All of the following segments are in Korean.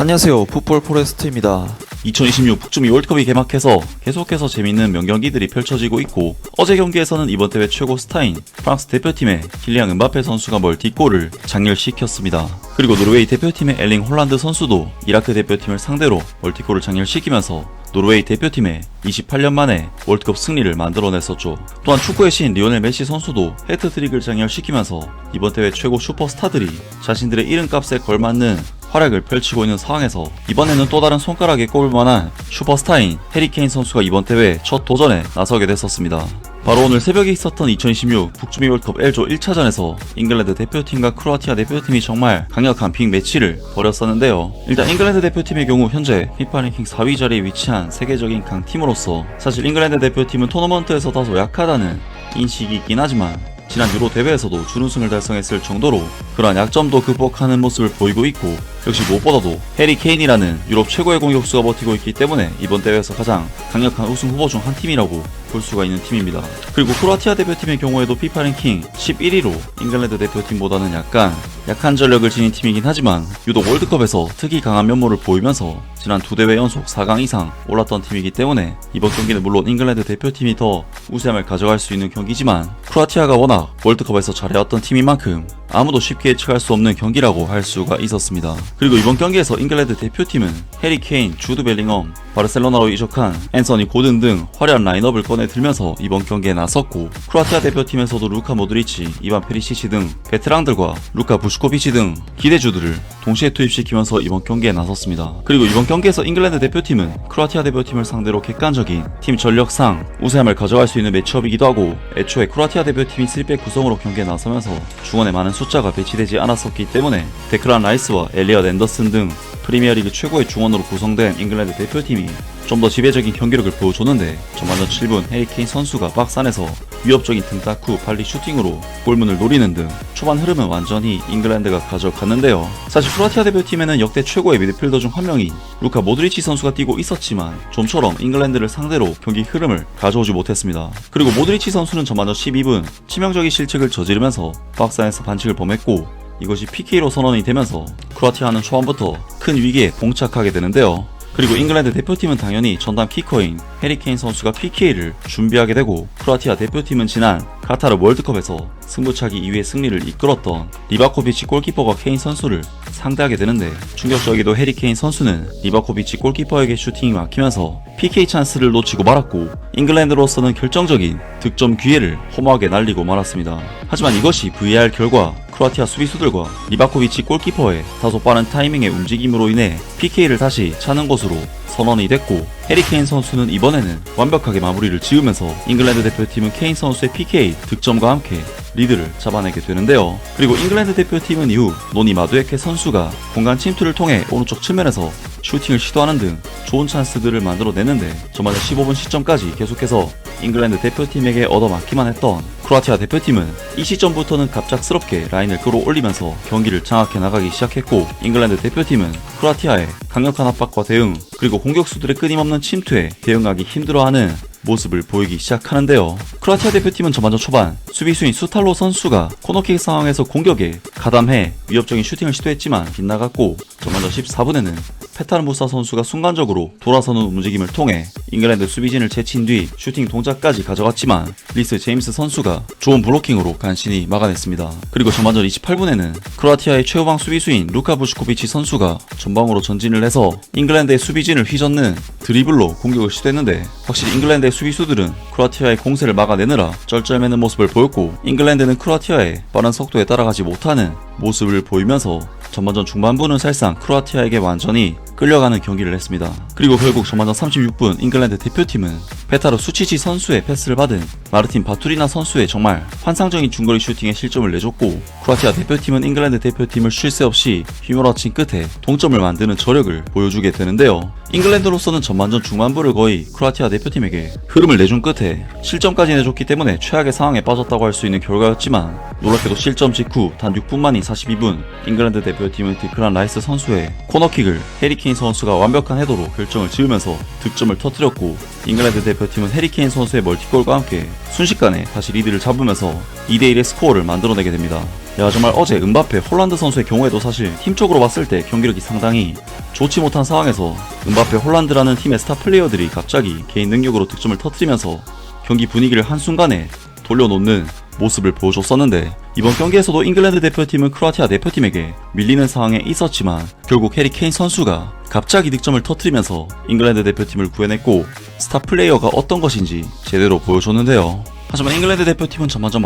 안녕하세요, 풋볼 포레스트입니다. 2026 북중미 월드컵이 개막해서 계속해서 재밌는 명경기들이 펼쳐지고 있고, 어제 경기에서는 이번 대회 최고 스타인 프랑스 대표팀의 킬리앙 음바페 선수가 멀티골을 장렬시켰습니다. 그리고 노르웨이 대표팀의 엘링 홀란드 선수도 이라크 대표팀을 상대로 멀티골을 장렬시키면서 노르웨이 대표팀의 28년 만에 월드컵 승리를 만들어냈었죠. 또한 축구의 신 리오넬 메시 선수도 해트트릭을 장렬시키면서 이번 대회 최고 슈퍼스타들이 자신들의 이름값에 걸맞는 활약을 펼치고 있는 상황에서 이번에는 또 다른 손가락에 꼽을 만한 슈퍼스타인 해리 케인 선수가 이번 대회 첫 도전에 나서게 됐었습니다. 바로 오늘 새벽에 있었던 2026 북중미 월드컵 L조 1차전에서 잉글랜드 대표팀과 크로아티아 대표팀이 정말 강력한 빅매치를 벌였었는데요. 일단 잉글랜드 대표팀의 경우 현재 피파 랭킹 4위 자리에 위치한 세계적인 강팀으로서 사실 잉글랜드 대표팀은 토너먼트에서 다소 약하다는 인식이 있긴 하지만 지난 유로 대회에서도 준우승을 달성했을 정도로 그러한 약점도 극복하는 모습을 보이고 있고, 역시 무엇보다도 해리 케인이라는 유럽 최고의 공격수가 버티고 있기 때문에 이번 대회에서 가장 강력한 우승 후보 중 한 팀이라고 볼 수가 있는 팀입니다. 그리고 크로아티아 대표팀의 경우에도 피파 랭킹 11위로 잉글랜드 대표팀보다는 약한 전력을 지닌 팀이긴 하지만 유독 월드컵에서 특히 강한 면모를 보이면서 지난 2대회 연속 4강 이상 올랐던 팀이기 때문에 이번 경기는 물론 잉글랜드 대표팀이 더 우세함을 가져갈 수 있는 경기지만 크로아티아가 워낙 월드컵에서 잘해왔던 팀인 만큼 아무도 쉽게 예측할 수 없는 경기라고 할 수가 있었습니다. 그리고 이번 경기에서 잉글랜드 대표팀은 해리 케인, 주드 벨링엄, 바르셀로나로 이적한 앤서니 고든 등 화려한 라인업을 꺼내들면서 이번 경기에 나섰고, 크로아티아 대표팀에서도 루카 모드리치, 이반 페리시치 등 베테랑들과 루카 부슈코비치 등 기대주들을 동시에 투입시키면서 이번 경기에 나섰습니다. 그리고 이번 경기에서 잉글랜드 대표팀은 크로아티아 대표팀을 상대로 객관적인 팀 전력상 우세함을 가져갈 수 있는 매치업이기도 하고, 애초에 크로아티아 대표팀이 3백 구성으로 경기에 나서면서 중원에 많은 숫자가 배치되지 않았었기 때문에 데클란 라이스와 엘리엇 앤더슨 등 프리미어리그 최고의 중원으로 구성된 잉글랜드 대표팀이 좀 더 지배적인 경기력을 보여줬는데, 전반전 7분 해리 케인 선수가 박스 안에서 위협적인 등딱 후 발리 슈팅으로 골문을 노리는 등 초반 흐름은 완전히 잉글랜드가 가져갔는데요. 사실 크로아티아 대표팀에는 역대 최고의 미드필더 중 한 명인 루카 모드리치 선수가 뛰고 있었지만 좀처럼 잉글랜드를 상대로 경기 흐름을 가져오지 못했습니다. 그리고 모드리치 선수는 전반전 12분 치명적인 실책을 저지르면서 박스 안에서 반칙을 범했고, 이것이 PK로 선언이 되면서 크로아티아는 초반부터 큰 위기에 봉착하게 되는데요. 그리고 잉글랜드 대표팀은 당연히 전담 키커인 해리 케인 선수가 PK를 준비하게 되고, 크로아티아 대표팀은 지난 카타르 월드컵에서 승부차기 2위의 승리를 이끌었던 리바코비치 골키퍼가 케인 선수를 상대하게 되는데, 충격적이게도 해리 케인 선수는 리바코비치 골키퍼에게 슈팅이 막히면서 PK 찬스를 놓치고 말았고, 잉글랜드로서는 결정적인 득점 기회를 허무하게 날리고 말았습니다. 하지만 이것이 VAR 결과 크로아티아 수비수들과 리바코비치 골키퍼의 다소 빠른 타이밍의 움직임으로 인해 PK를 다시 차는 것으로 선언이 됐고, 해리 케인 선수는 이번에는 완벽하게 마무리를 지으면서 잉글랜드 대표팀은 케인 선수의 PK 득점과 함께 리드를 잡아내게 되는데요. 그리고 잉글랜드 대표팀은 이후 노니 마두에케 선수가 공간 침투를 통해 오른쪽 측면에서 슈팅을 시도하는 등 좋은 찬스들을 만들어내는데, 전반전 15분 시점까지 계속해서 잉글랜드 대표팀에게 얻어맞기만 했던 크로아티아 대표팀은 이 시점부터는 갑작스럽게 라인을 끌어올리면서 경기를 장악해 나가기 시작했고, 잉글랜드 대표팀은 크로아티아의 강력한 압박과 대응, 그리고 공격수들의 끊임없는 침투에 대응하기 힘들어하는 모습을 보이기 시작하는데요. 크로아티아 대표팀은 전반전 초반 수비수인 수탈로 선수가 코너킥 상황에서 공격에 가담해 위협적인 슈팅을 시도했지만 빗나갔고, 전반전 14분에는 페타르 무사 선수가 순간적으로 돌아서는 움직임을 통해 잉글랜드 수비진을 제친 뒤 슈팅 동작까지 가져갔지만 리스 제임스 선수가 좋은 블로킹으로 간신히 막아냈습니다. 그리고 전반전 28분에는 크로아티아의 최후방 수비수인 루카 부슈코비치 선수가 전방으로 전진을 해서 잉글랜드의 수비진을 휘젓는 드리블로 공격을 시도했는데, 확실히 잉글랜드의 수비수들은 크로아티아의 공세를 막아내느라 쩔쩔매는 모습을 보였고, 잉글랜드는 크로아티아의 빠른 속도에 따라가지 못하는 모습을 보이면서 전반전 중반부는 사실상 크로아티아에게 완전히 끌려가는 경기를 했습니다. 그리고 결국 전반전 36분 잉글랜드 대표팀은 페타르 수치치 선수의 패스를 받은 마르틴 바투리나 선수의 정말 환상적인 중거리 슈팅에 실점을 내줬고, 크로아티아 대표팀은 잉글랜드 대표팀을 쉴 새 없이 휘몰아친 끝에 동점을 만드는 저력을 보여주게 되는데요. 잉글랜드로서는 전반전 중반부를 거의 크로아티아 대표팀에게 흐름을 내준 끝에 실점까지 내줬기 때문에 최악의 상황에 빠졌다고 할 수 있는 결과였지만, 놀랍게도 실점 직후 단 6분 만인 42분 잉글랜드 대표팀은 디클란 라이스 선수의 코너킥을 해리 케인 해리케인 선수가 완벽한 헤더로 결정을 지으면서 득점을 터뜨렸고, 잉글랜드 대표팀은 해리케인 선수의 멀티골과 함께 순식간에 다시 리드를 잡으면서 2대1의 스코어를 만들어내게 됩니다. 야, 정말 어제 은바페 홀란드 선수의 경우에도 사실 팀적으로 봤을 때 경기력이 상당히 좋지 못한 상황에서 은바페 홀란드라는 팀의 스타 플레이어들이 갑자기 개인 능력으로 득점을 터뜨리면서 경기 분위기를 한순간에 돌려놓는 모습을 보여줬었는데, 이번 경기에서도 잉글랜드 대표팀은 크로아티아 대표팀에게 밀리는 상황에 있었지만 결국 해리 케인 선수가 갑자기 득점을 터뜨리면서 잉글랜드 대표팀을 구해냈고, 스타 플레이어가 어떤 것인지 제대로 보여줬는데요. 하지만 잉글랜드 대표팀은 전반전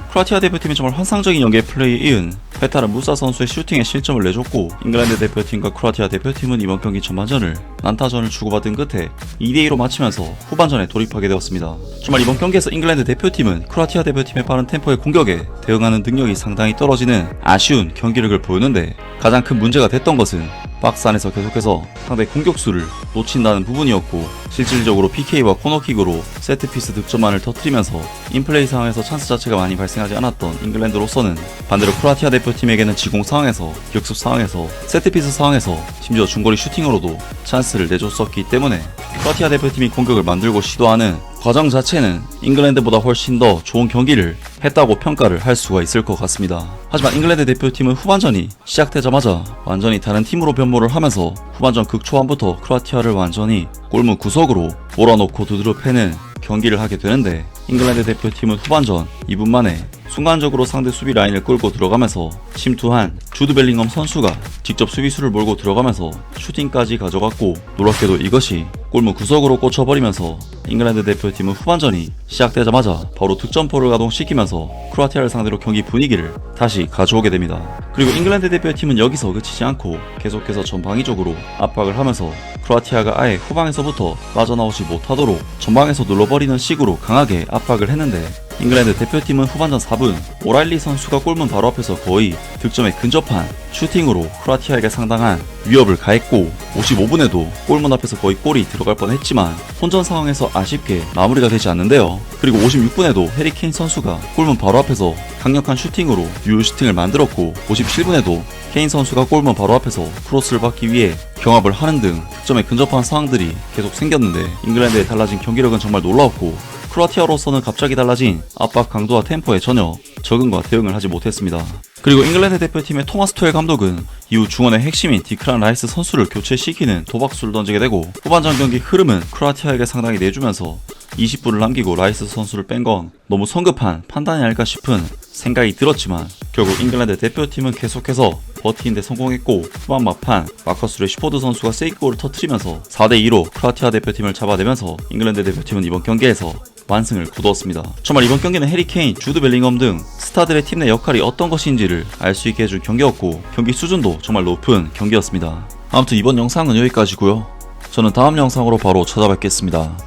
크로아티아 대표팀이 정말 환상적인 연계 플레이에 이은 베테랑 무사 선수의 슈팅에 실점을 내줬고, 잉글랜드 대표팀과 크로아티아 대표팀은 이번 경기 전반전을 난타전을 주고받은 끝에 2대2로 마치면서 후반전에 돌입하게 되었습니다. 정말 이번 경기에서 잉글랜드 대표팀은 크로아티아 대표팀의 빠른 템포의 공격에 대응하는 능력이 상당히 떨어지는 아쉬운 경기력을 보였는데, 가장 큰 문제가 됐던 것은 박스 안에서 계속해서 상대 공격수를 놓친다는 부분이었고, 실질적으로 PK와 코너킥으로 세트피스 득점만을 터뜨리면서 인플레이 상황에서 찬스 자체가 많이 발생하지 않았던 잉글랜드로서는 반대로 크로아티아 대표팀에게는 지공 상황에서, 격습 상황에서, 세트피스 상황에서, 심지어 중거리 슈팅으로도 찬스를 내줬었기 때문에 크로아티아 대표팀이 공격을 만들고 시도하는 과정 자체는 잉글랜드보다 훨씬 더 좋은 경기를 했다고 평가를 할 수가 있을 것 같습니다. 하지만 잉글랜드 대표팀은 후반전이 시작되자마자 완전히 다른 팀으로 변모를 하면서 후반전 극초반부터 크로아티아를 완전히 골문 구석으로 몰아놓고 두드려 패는 경기를 하게 되는데, 잉글랜드 대표팀은 후반전 2분 만에 순간적으로 상대 수비 라인을 끌고 들어가면서 침투한 주드 벨링엄 선수가 직접 수비수를 몰고 들어가면서 슈팅까지 가져갔고, 놀랍게도 이것이 골문 구석으로 꽂혀버리면서 잉글랜드 대표팀은 후반전이 시작되자마자 바로 득점포를 가동시키면서 크로아티아를 상대로 경기 분위기를 다시 가져오게 됩니다. 그리고 잉글랜드 대표팀은 여기서 그치지 않고 계속해서 전방위적으로 압박을 하면서 크로아티아가 아예 후방에서부터 빠져나오지 못하도록 전방에서 눌러버리는 식으로 강하게 압박을 했는데, 잉글랜드 대표팀은 후반전 4분 오라일리 선수가 골문 바로 앞에서 거의 득점에 근접한 슈팅으로 크로아티아에게 상당한 위협을 가했고, 55분에도 골문 앞에서 거의 골이 들어갈 뻔했지만 혼전 상황에서 아쉽게 마무리가 되지 않는데요. 그리고 56분에도 해리 케인 선수가 골문 바로 앞에서 강력한 슈팅으로 유효 슈팅을 만들었고, 57분에도 케인 선수가 골문 바로 앞에서 크로스를 받기 위해 경합을 하는 등 득점에 근접한 상황들이 계속 생겼는데, 잉글랜드의 달라진 경기력은 정말 놀라웠고, 크로아티아로서는 갑자기 달라진 압박 강도와 템포에 전혀 적응과 대응을 하지 못했습니다. 그리고 잉글랜드 대표팀의 토마스 투엘 감독은 이후 중원의 핵심인 디크란 라이스 선수를 교체시키는 도박수를 던지게 되고, 후반전 경기 흐름은 크로아티아에게 상당히 내주면서 20분을 남기고 라이스 선수를 뺀 건 너무 성급한 판단이 아닐까 싶은 생각이 들었지만, 결국 잉글랜드 대표팀은 계속해서 버티는데 성공했고, 후반 막판 마커스 레시포드 선수가 세이크골을 터뜨리면서 4대2로 크로아티아 대표팀을 잡아내면서 잉글랜드 대표팀은 이번 경기에서 완승을 거두었습니다. 정말 이번 경기는 해리 케인, 주드 벨링엄 등 스타들의 팀 내 역할이 어떤 것인지를 알 수 있게 해준 경기였고, 경기 수준도 정말 높은 경기였습니다. 아무튼 이번 영상은 여기까지고요. 저는 다음 영상으로 바로 찾아뵙겠습니다.